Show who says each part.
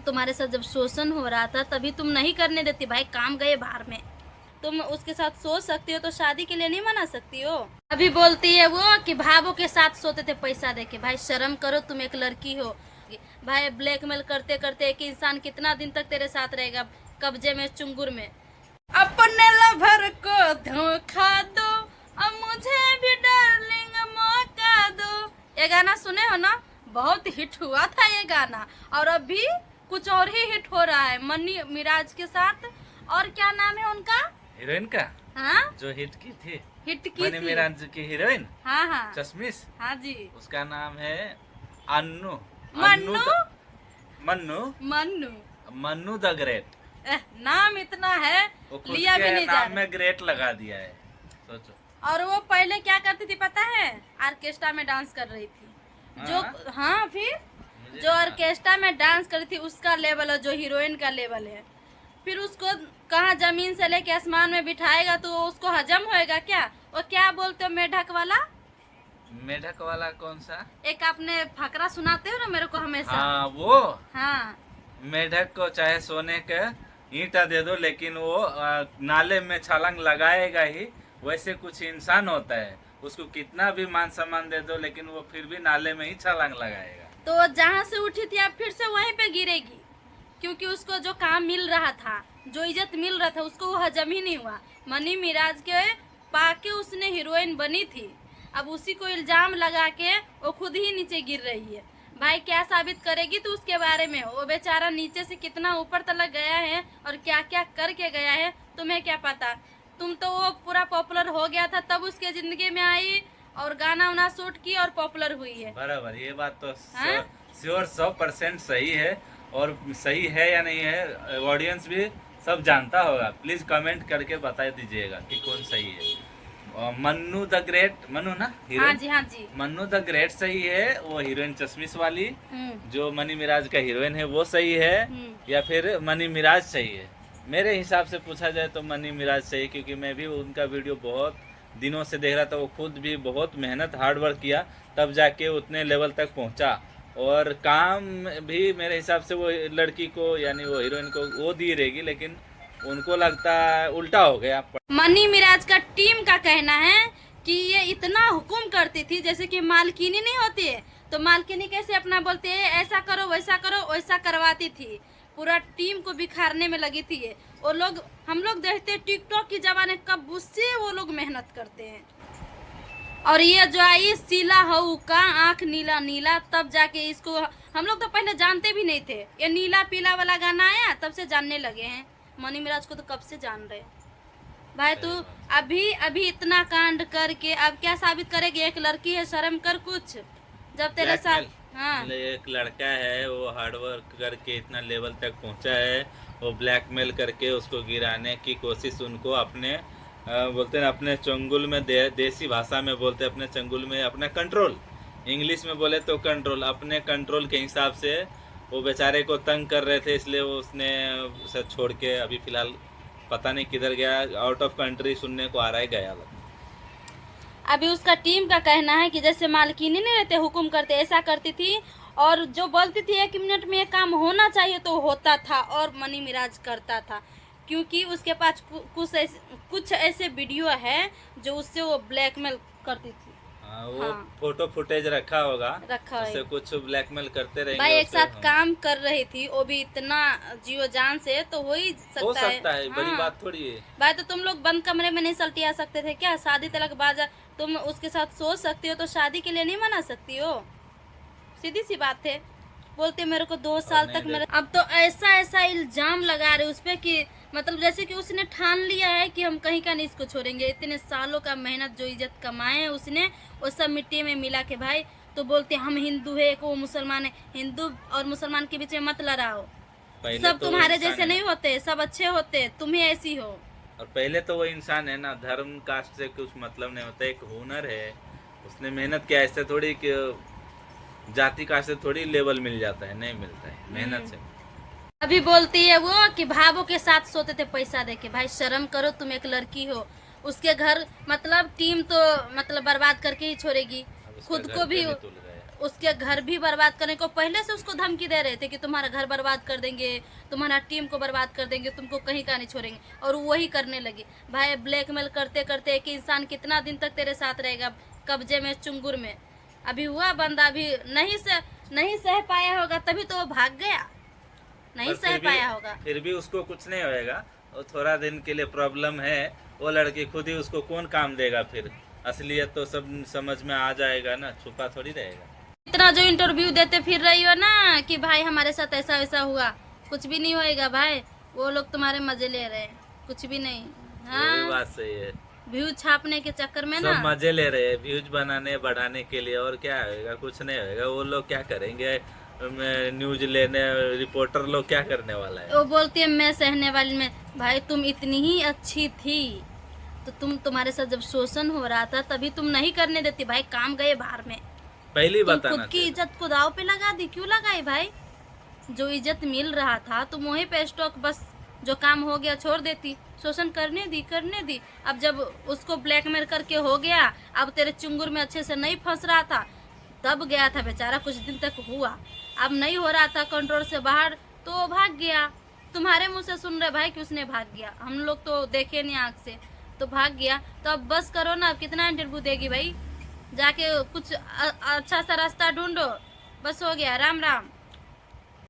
Speaker 1: तुम्हारे साथ जब शोषण हो रहा था तभी तुम नहीं करने देती भाई, काम गए बाहर में। तुम उसके साथ सो सकती हो तो शादी के लिए नहीं मना सकती हो। अभी बोलती है वो कि भावों के साथ सोते थे पैसा देके। भाई शर्म करो, तुम एक लड़की हो भाई। ब्लैकमेल करते करते एक इंसान कितना दिन तक तेरे साथ रहेगा, कब्जे में चुंगुर में। अपने लवर को धोखा दो, अब मुझे भी डार्लिंग मौका दो। ये गाना सुने हो ना, बहुत हिट हुआ था ये गाना, और अभी कुछ और ही हिट हो रहा है मनी मिराज के साथ। और क्या नाम है उनका,
Speaker 2: हीरोइन का?
Speaker 1: हाँ
Speaker 2: जो हिट की थी,
Speaker 1: हिट की
Speaker 2: मनी
Speaker 1: थी।
Speaker 2: मिराज की हीरोइन,
Speaker 1: हाँ हाँ
Speaker 2: चश्मिश,
Speaker 1: हाँ जी।
Speaker 2: उसका नाम है अन्नू।
Speaker 1: Mannu
Speaker 2: Mannu
Speaker 1: Mannu
Speaker 2: Mannu the great.
Speaker 1: नाम इतना है,
Speaker 2: वो खुद
Speaker 1: लिया भी
Speaker 2: के
Speaker 1: नहीं जा
Speaker 2: नाम
Speaker 1: रहा।
Speaker 2: में ग्रेट लगा दिया है, सोचो।
Speaker 1: और वो पहले क्या करती थी पता है, ऑर्केस्ट्रा में डांस कर रही थी। जो हाँ फिर जो ऑर्केस्ट्रा में डांस कर रही थी उसका लेवल है, जो हीरोइन का लेवल है। फिर उसको कहाँ जमीन से लेके आसमान में बिठाएगा तो उसको हजम होएगा क्या? वो क्या बोलते हो, मेढक वाला?
Speaker 2: मेढक वाला कौन सा?
Speaker 1: एक आपने फकरा सुनाते हो ना मेरे को हमेशा।
Speaker 2: हाँ वो
Speaker 1: हाँ
Speaker 2: मेढक को चाहे सोने का ईंटा दे दो लेकिन वो नाले में छलांग लगाएगा ही। वैसे कुछ इंसान होता है, उसको कितना भी मान सम्मान दे दो लेकिन वो फिर भी नाले में ही छलांग लगाएगा।
Speaker 1: तो जहाँ से उठी थी अब फिर से वहीं पे गिरेगी, क्योंकि उसको जो काम मिल रहा था, जो इज्जत मिल रहा था, उसको वो हजम ही नहीं हुआ। मनी मिराज के पाके उसने हीरोइन बनी थी, अब उसी को इल्जाम लगा के वो खुद ही नीचे गिर रही है। भाई क्या साबित करेगी तो उसके बारे में, वो बेचारा नीचे से कितना ऊपर तक गया है और क्या क्या करके गया है तुम्हें क्या पता। तुम तो वो पूरा पॉपुलर हो गया था तब उसके जिंदगी में आई और गाना वाना शूट की और पॉपुलर हुई है।
Speaker 2: बराबर, ये बात तो
Speaker 1: हाँ?
Speaker 2: श्योर 100% सही है। और सही है या नहीं है ऑडियंस भी सब जानता होगा। प्लीज कमेंट करके बता दीजिएगा कि कौन सही है। और मन्नू द ग्रेट, मन्नू ना
Speaker 1: हाँ
Speaker 2: हीरोइन?
Speaker 1: जी हाँ जी।
Speaker 2: मन्नू द ग्रेट सही है, वो हीरोइन चश्मिश वाली
Speaker 1: हम्म
Speaker 2: जो मनी मिराज का हीरोइन है वो सही है, या फिर मनी मिराज सही है? मेरे हिसाब से पूछा जाए तो मनी मिराज सही, क्योंकि मैं भी उनका वीडियो बहुत दिनों से देख रहा था। वो खुद भी बहुत मेहनत हार्ड वर्क किया तब जाके उतने लेवल तक पहुंचा। और काम भी मेरे हिसाब से वो लड़की को यानी वो हीरोइन को वो दी रहेगी, लेकिन उनको लगता है उल्टा हो गया।
Speaker 1: मनी मिराज का टीम का कहना है कि ये इतना हुकुम करती थी, जैसे कि मालकिनी नहीं होती है तो मालकिनी कैसे अपना बोलते हैं ऐसा करो वैसा करवाती थी। पूरा टीम को बिखारने में लगी थी ये। वो लोग, हम लोग देखते हैं टिकटॉक की जमाने कब उससे वो लोग मेहनत करते हैं। और ये जो आई सीला हऊ का आंख नीला नीला, तब जाके इसको हम लोग तो पहले जानते भी नहीं थे। ये नीला पीला वाला गाना आया तब से जानने लगे हैं। मनी मिराज को तो कब से जान रहे भाई। तू अभी अभी इतना कांड करके अब क्या साबित करेगी? एक लड़की है, शर्म कर कुछ। जब तेरे साथ हाँ
Speaker 2: एक लड़का है वो हार्ड वर्क करके इतना लेवल तक पहुंचा है, वो ब्लैकमेल करके उसको गिराने की कोशिश, उनको अपने बोलते हैं अपने चंगुल में देसी भाषा में बोलते हैं अपने चंगुल में अपना कंट्रोल, इंग्लिश में बोले तो कंट्रोल, अपने कंट्रोल के हिसाब से वो बेचारे को तंग कर रहे थे। इसलिए वो उसने उसे छोड़ के अभी फिलहाल पता नहीं किधर गया, आउट ऑफ कंट्री सुनने को आ रहा है गया।
Speaker 1: अभी उसका टीम का कहना है कि जैसे मालकिनी नहीं रहते हुकुम करते ऐसा करती थी, और जो बोलती थी 1 मिनट में ये काम होना चाहिए तो होता था, और मनी मिराज करता था क्योंकि उसके पास कुछ ऐसे वीडियो है जो उससे वो ब्लैकमेल करती थी।
Speaker 2: वो फोटो फुटेज रखा होगा, उससे
Speaker 1: है।
Speaker 2: कुछ ब्लैकमेल करते रहेंगे।
Speaker 1: भाई एक साथ काम कर रही थी, वो भी इतना जियो जान से, तो हो ही सकता है।
Speaker 2: बड़ी बात थोड़ी है
Speaker 1: भाई। तो तुम लोग बंद कमरे में नहीं सल्टिया सकते थे क्या? शादी तलक बाजा तुम उसके साथ सोच सकती हो तो शादी के लिए नहीं मना सकती हो? सीधी सी बात है। बोलते मेरे को 2 साल तक मेरे, अब तो ऐसा इल्जाम लगा रहे उस पे कि मतलब जैसे कि उसने ठान लिया है कि हम कहीं का नहीं इसको छोड़ेंगे। इतने सालों का मेहनत जो इज्जत कमाए हैं उसने, वो सब मिट्टी में मिला के भाई। तो बोलते हम हिंदू है, वो मुसलमान है। हिंदू और मुसलमान के बीच में मत लड़ाओ। सब
Speaker 2: तो
Speaker 1: तुम्हारे जैसे नहीं होते, सब अच्छे होते, तुम ही ऐसी हो।
Speaker 2: और पहले तो वो इंसान है ना, धर्म कास्ट से कुछ मतलब नहीं होता। एक हुनर है, उसने मेहनत किया। ऐसे थोड़ी कि जाति कास्ट से थोड़ी लेवल मिल जाता है, नहीं मिलता है, मेहनत से।
Speaker 1: अभी बोलती है वो कि भावों के साथ सोते थे पैसा देके। भाई शर्म करो, तुम एक लड़की हो। उसके घर मतलब टीम तो मतलब बर्बाद करके ही छोड़ेगी, खुद को भी उसके घर भी बर्बाद करने को पहले से उसको धमकी दे रहे थे कि तुम्हारा घर बर्बाद कर देंगे, तुम्हारा टीम को बर्बाद कर देंगे, तुमको कहीं का नहीं छोड़ेंगे, और वही करने लगी। भाई ब्लैकमेल करते करते एक इंसान कितना दिन तक तेरे साथ रहेगा कब्जे में, चुंगुर में। अभी हुआ बंदा अभी नहीं सह पाया होगा, तभी तो वो भाग गया, नहीं सह पाया होगा।
Speaker 2: फिर भी उसको कुछ नहीं होएगा, वो थोड़ा दिन के लिए प्रॉब्लम है। वो लड़की खुद ही उसको कौन काम देगा, फिर असलियत तो सब समझ में आ जाएगा ना, छुपा थोड़ी रहेगा।
Speaker 1: इतना जो इंटरव्यू देते फिर रही हो ना कि भाई हमारे साथ ऐसा वैसा हुआ, कुछ भी नहीं होएगा भाई, वो लोग तुम्हारे मजे ले रहे हैं, कुछ भी नहीं।
Speaker 2: वो भी बात सही है,
Speaker 1: व्यूज छापने के चक्कर में ना
Speaker 2: सब मजे ले रहे हैं व्यूज बनाने बढ़ाने के लिए, और क्या होएगा, कुछ नहीं होएगा। वो लोग क्या करेंगे, न्यूज लेने रिपोर्टर लोग क्या करने वाला है।
Speaker 1: वो बोलती है मैं सहने वाली में। भाई तुम इतनी ही अच्छी थी तो तुम्हारे साथ जब शोषण हो रहा था तभी तुम नहीं करने देती भाई, काम गए बाहर में,
Speaker 2: पहले ही
Speaker 1: तुम
Speaker 2: बताना
Speaker 1: खुद की इज्जत को दाव पे लगा दी। क्यों लगाई भाई, जो इज्जत मिल रहा था तुम वहीं पे स्टॉक, बस जो काम हो गया छोड़ देती, शोषण करने दी। अब जब उसको ब्लैकमेल करके हो गया, अब तेरे चुंगुर में अच्छे से नहीं फंस रहा था, तब गया था बेचारा, कुछ दिन तक हुआ, अब नहीं हो रहा था कंट्रोल से बाहर तो वो भाग गया। तुम्हारे मुंह से सुन रहे भाई कि उसने भाग गया, हम लोग तो देखे नहीं आँख से, तो भाग गया। तो अब बस करो ना, अब कितना इंटरव्यू देगी भाई, जाके कुछ अच्छा सा रास्ता ढूंढो, बस हो गया। राम राम।